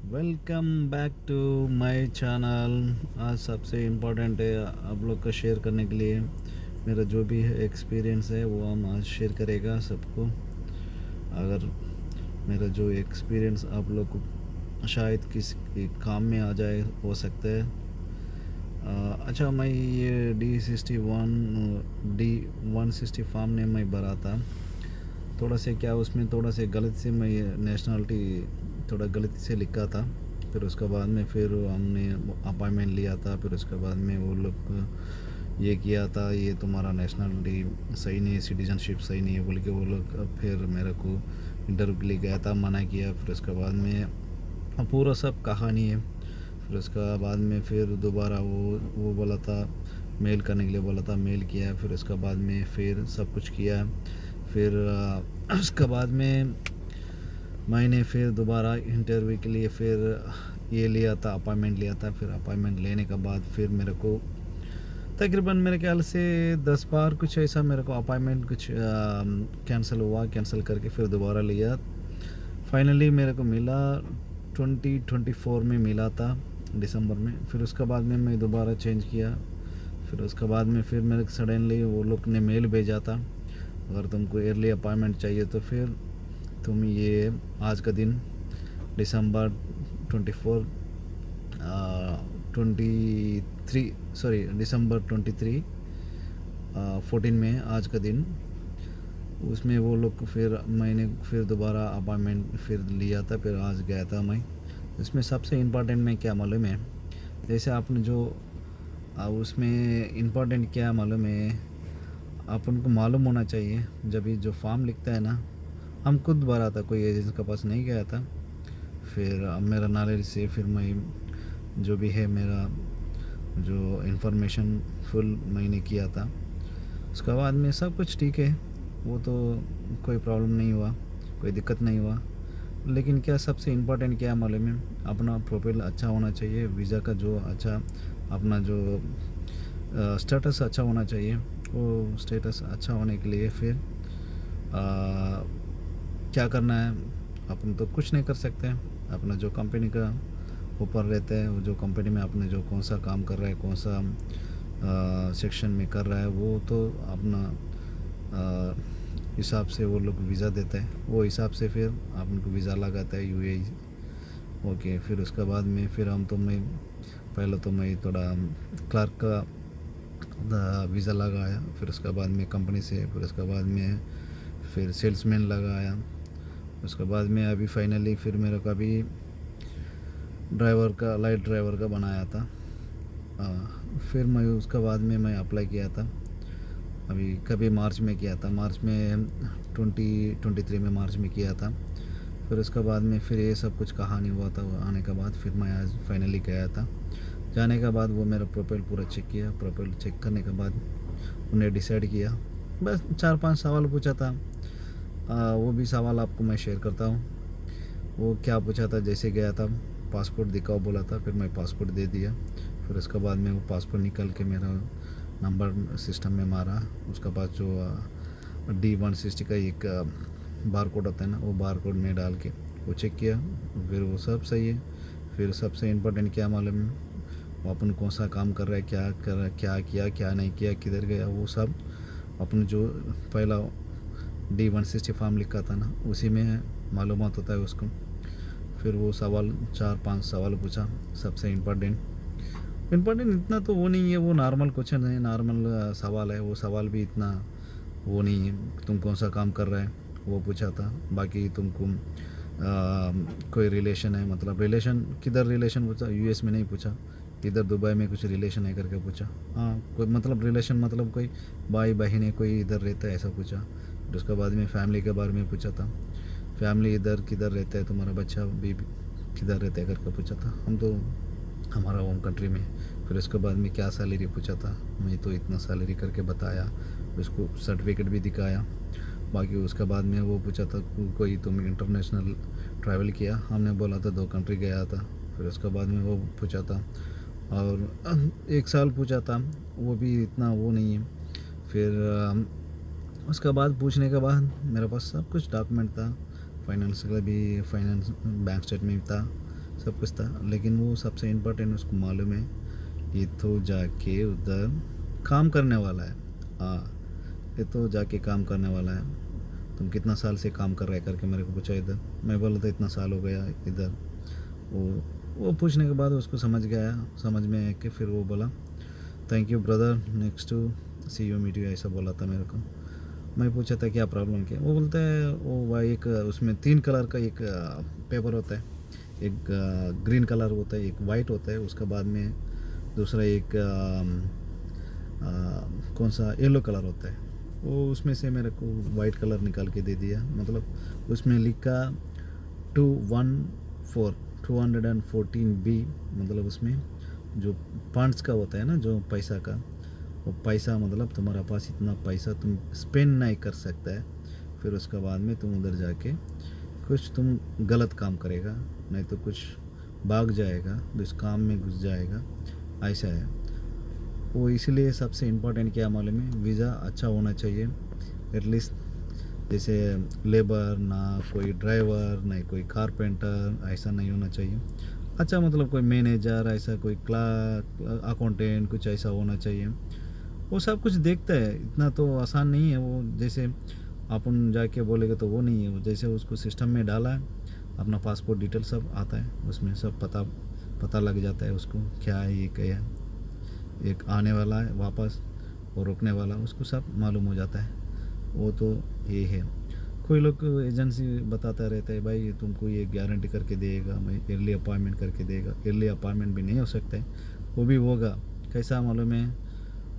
Welcome back to my channel. आज सबसे important है आप लोग को शेयर करने के लिए मेरा जो भी है एक्सपीरियंस है वो हम आज शेयर करेगा सबको। अगर मेरा जो एक्सपीरियंस आप लोग को शायद किसी काम में आ जाए हो सकता है। अच्छा, मैं ये D61 फॉर्म ने मैं भरा था। थोड़ा से क्या उसमें थोड़ा से गलत से मैं नेशनलिटी थोड़ा गलती से लिखा था। फिर उसके बाद में फिर हमने अपॉइंटमेंट लिया था। फिर उसके बाद में वो लोग ये किया था, ये तुम्हारा नेशनलिटी सही नहीं है, सिटीजनशिप सही नहीं है बोल के वो लोग फिर मेरे को इंटरव्यू के लिए गया था, मना किया। फिर उसके बाद में पूरा सब कहानी है। फिर उसके बाद में फिर दोबारा वो बोला था मेल करने के लिए, बोला था मेल किया। फिर उसके बाद में फिर सब कुछ किया। फिर उसके बाद में मैंने फिर दोबारा इंटरव्यू के लिए फिर ये लिया था, अपॉइंटमेंट लिया था। फिर अपॉइंटमेंट लेने के बाद फिर मेरे को तकरीबन मेरे ख्याल से 10 बार कुछ ऐसा मेरे को अपॉइंटमेंट कुछ कैंसिल हुआ, कैंसिल करके फिर दोबारा लिया। फाइनली मेरे को मिला 2024 में मिला था, दिसंबर में। फिर उसके बाद में मैं दोबारा चेंज किया। फिर उसके बाद में फिर मेरे को सडनली वो लोग ने मेल भेजा था, अगर तुमको एयरली अपॉइंटमेंट चाहिए तो फिर तुम ये आज का दिन दिसंबर 24 23 सॉरी दिसंबर 23 14 में आज का दिन, उसमें वो लोग फिर मैंने फिर दोबारा अपॉइंटमेंट फिर लिया था। फिर आज गया था मैं। इसमें सबसे इम्पोर्टेंट में क्या मालूम है, जैसे आपने जो उसमें इम्पोर्टेंट क्या मालूम है, अपन को मालूम होना चाहिए। जब ये जो फॉर्म लिखता है ना, हम खुद भरा था, कोई एजेंसी के पास नहीं गया था। फिर अब मेरा नॉलेज से फिर मैं जो भी है मेरा जो इन्फॉर्मेशन फुल मैंने किया था। उसके बाद में सब कुछ ठीक है, वो तो कोई प्रॉब्लम नहीं हुआ, कोई दिक्कत नहीं हुआ। लेकिन क्या सबसे इम्पोर्टेंट क्या है मालूम है, अपना प्रोफाइल अच्छा होना चाहिए, वीज़ा का जो अच्छा अपना जो स्टेटस अच्छा होना चाहिए। वो स्टेटस अच्छा होने के लिए फिर क्या करना है, अपन तो कुछ नहीं कर सकते हैं। अपना जो कंपनी का ऊपर रहता है, वो जो कंपनी में आपने जो कौन सा काम कर रहा है, कौन सा सेक्शन में कर रहा है, वो तो अपना हिसाब से वो लोग वीज़ा देता है, वो हिसाब से फिर आप उनको वीज़ा लगाता है यूएई। ओके, फिर उसके बाद में फिर हम तो मैं पहले तो मैं थोड़ा क्लर्क का वीज़ा लगाया। फिर उसके बाद में कंपनी से, फिर उसके बाद में फिर सेल्समैन लगाया। उसके बाद में अभी फाइनली फिर मेरे को अभी ड्राइवर का, लाइट ड्राइवर का बनाया था। फिर मैं उसके बाद में मैं अप्लाई किया था, अभी कभी मार्च में किया था, मार्च में 2023 में मार्च में किया था। फिर उसके बाद में फिर ये सब कुछ कहानी हुआ था। वो आने के बाद फिर मैं आज फाइनली गया था। जाने के बाद वो मेरा प्रोफाइल पूरा चेक किया। प्रोफाइल चेक करने के बाद उन्हें डिसाइड किया, बस 4-5 सवाल पूछा था। वो भी सवाल आपको मैं शेयर करता हूँ। वो क्या पूछा था, जैसे गया था पासपोर्ट दिखाओ बोला था, फिर मैं पासपोर्ट दे दिया। फिर उसके बाद में वो पासपोर्ट निकल के मेरा नंबर सिस्टम में मारा। उसके बाद जो D160 का एक बार कोड होता है ना, वो बार कोड में डाल के वो चेक किया। फिर वो सब सही है। फिर सबसे इम्पोर्टेंट क्या मालूम है, वो अपन कौन सा काम कर रहा है, क्या कर रहा है, क्या किया क्या नहीं किया, किधर गया, वो सब अपन जो पहला D160 फॉर्म लिखा था ना, उसी में मालूमात होता है उसको। फिर वो सवाल 4-5 सवाल पूछा। सबसे इम्पोर्टेंट इतना तो वो नहीं है, वो नॉर्मल क्वेश्चन है, नॉर्मल सवाल है। वो सवाल भी इतना वो नहीं है। तुम कौन सा काम कर रहा है वो पूछा था। बाकी तुमको कोई रिलेशन है, मतलब रिलेशन किधर, रिलेशन पूछा, यूएस में नहीं पूछा, इधर दुबई में कुछ रिलेशन है करके पूछा। हाँ, कोई मतलब रिलेशन मतलब कोई भाई बहन है कोई इधर रहता है ऐसा पूछा। फिर उसके बाद में फैमिली के बारे में पूछा था, फैमिली इधर किधर रहता है, तुम्हारा बच्चा बीबी किधर रहता है करके पूछा था। हम तो हमारा होम कंट्री में। फिर उसके बाद में क्या सैलरी पूछा था, मैं तो इतना सैलरी करके बताया, उसको सर्टिफिकेट भी दिखाया। बाकी उसके बाद में वो पूछा था कोई तुम इंटरनेशनल ट्रैवल किया, हमने बोला था 2 कंट्री गया था। फिर उसके बाद में वो पूछा था, और 1 साल पूछा था, वो भी इतना वो नहीं है। फिर उसके बाद पूछने के बाद मेरे पास सब कुछ डॉक्यूमेंट था, फाइनेंस का भी, फाइनेंस बैंक स्टेटमेंट था, सब कुछ था, लेकिन वो सबसे इम्पोर्टेंट उसको मालूम है ये तो जाके उधर काम करने वाला है। हाँ, ये तो जाके काम करने वाला है। तुम कितना साल से काम कर रहे करके मेरे को पूछा इधर। मैं बोला था इतना साल हो गया इधर। वो वो पूछने के बाद उसको समझ में आया कि फिर वो बोला thank you brother, next to see you meet you, ऐसा बोला था मेरे को। मैं पूछा था क्या प्रॉब्लम क्या, वो बोलता है वो भाई एक उसमें 3 कलर का एक पेपर होता है। एक ग्रीन कलर होता है, एक वाइट होता है, उसके बाद में दूसरा एक कौन सा येलो कलर होता है। वो उसमें से मेरे को वाइट कलर निकाल के दे दिया। मतलब उसमें लिखा 214 मतलब उसमें जो फंड्स का होता है ना, जो पैसा का, वो पैसा मतलब तुम्हारा पास इतना पैसा तुम स्पेंड नहीं कर सकता है। फिर उसके बाद में तुम उधर जाके कुछ तुम गलत काम करेगा, नहीं तो कुछ भाग जाएगा, उस काम में घुस जाएगा, ऐसा है वो। इसलिए सबसे इम्पोर्टेंट क्या मालूम है, वीज़ा अच्छा होना चाहिए। एटलीस्ट जैसे लेबर ना कोई ड्राइवर, ना कोई कारपेंटर, ऐसा नहीं होना चाहिए। अच्छा मतलब कोई मैनेजर, ऐसा कोई क्लार्क, अकाउंटेंट, कुछ ऐसा होना चाहिए। वो सब कुछ देखता है, इतना तो आसान नहीं है वो। जैसे अपन जाके बोलेगा तो वो नहीं है वो। जैसे उसको सिस्टम में डाला है, अपना पासपोर्ट डिटेल सब आता है, उसमें सब पता लग जाता है उसको क्या है, ये क्या है, एक आने वाला है वापस और रुकने वाला, उसको सब मालूम हो जाता है। वो तो ये है। कोई लोग एजेंसी बताता रहता है भाई तुमको ये गारंटी करके देगा, मैं अर्ली अपॉइंटमेंट करके देगा। अर्ली अपॉइंटमेंट भी नहीं हो सकता है, वो भी होगा कैसा मालूम है।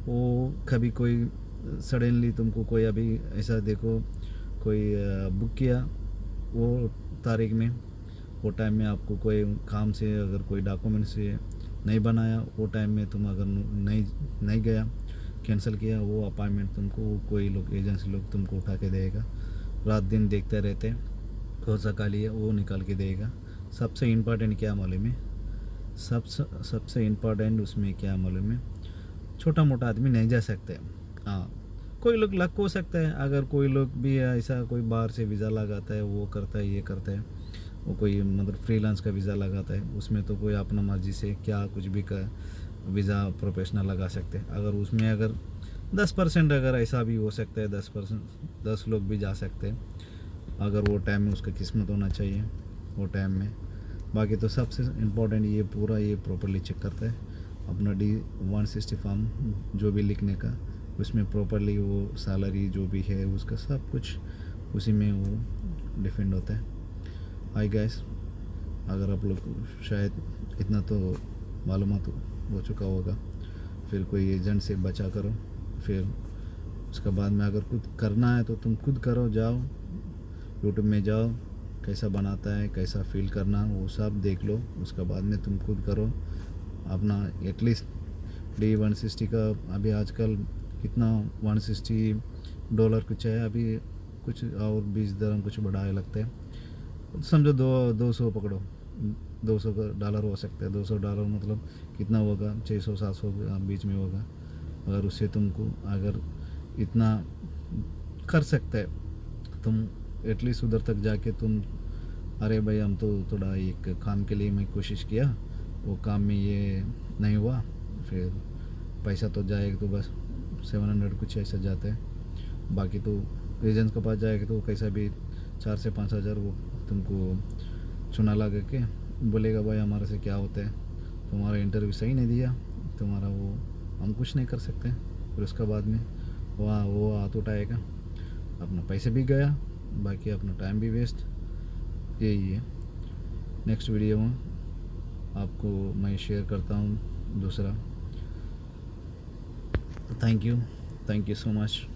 वो कभी कोई सडनली तुमको कोई अभी ऐसा देखो कोई बुक किया वो तारीख में, वो टाइम में आपको कोई काम से अगर कोई डॉक्यूमेंट से नहीं बनाया, वो टाइम में तुम अगर नहीं गया, कैंसिल किया वो अपॉइंटमेंट, तुमको कोई लोग एजेंसी लोग तुमको उठा के देगा। रात दिन देखते रहते कौन सा खाली है वो निकाल के देगा। सबसे इम्पोर्टेंट क्या मालूम है, सबसे इम्पोर्टेंट उसमें क्या मालूम है, छोटा मोटा आदमी नहीं जा सकते। हाँ, कोई लोग लक हो सकता है, अगर कोई लोग भी ऐसा कोई बाहर से वीज़ा लगाता है, वो करता है ये करता है, वो कोई मतलब फ्रीलांस का वीज़ा लगाता है, उसमें तो कोई अपना मर्जी से क्या कुछ भी का वीज़ा प्रोफेशनल लगा सकते हैं। अगर उसमें अगर 10% अगर ऐसा भी हो सकता है, 10 लोग भी जा सकते हैं, अगर वो टाइम में उसका किस्मत होना चाहिए वो टाइम में। बाकी तो सबसे इम्पोर्टेंट ये पूरा ये प्रॉपरली चेक करता है अपना D-160 फॉर्म जो भी लिखने का, उसमें प्रॉपरली वो सैलरी जो भी है उसका सब कुछ उसी में वो डिफेंड होता है। हाय गाइस, अगर आप लोग को शायद इतना तो मालूमात हो चुका होगा, फिर कोई एजेंट से बचा करो। फिर उसके बाद में अगर खुद करना है तो तुम खुद करो, जाओ यूट्यूब में जाओ, कैसा बनाता है, कैसा फील करना वो सब देख लो, उसके बाद में तुम खुद करो अपना। एटलीस्ट D-160 का अभी आजकल कितना $160 कुछ है अभी, कुछ और 20 दरम कुछ बढ़ाए लगते हैं, समझो 200 पकड़ो, $200 हो सकता है। $200 मतलब कितना होगा, 600-700 बीच में होगा। अगर उससे तुमको अगर इतना कर सकता है तुम, एटलीस्ट उधर तक जाके तुम, अरे भाई हम तो थोड़ा एक काम के लिए मैं कोशिश किया, वो काम में ये नहीं हुआ, फिर पैसा तो जाएगा तो बस 700 कुछ ऐसा जाता है। बाकी तो एजेंट के पास जाएगा तो कैसा भी 4 से 5 हज़ार वो तुमको चुना लगा के बोलेगा भाई हमारे से क्या होता है, तुम्हारा इंटरव्यू सही नहीं दिया, तुम्हारा वो हम कुछ नहीं कर सकते। फिर उसके बाद में वो हाथ उठाएगा, अपना पैसे भी गया, बाकी अपना टाइम भी वेस्ट। यही है। नेक्स्ट वीडियो में आपको मैं शेयर करता हूँ दूसरा। Thank you so much.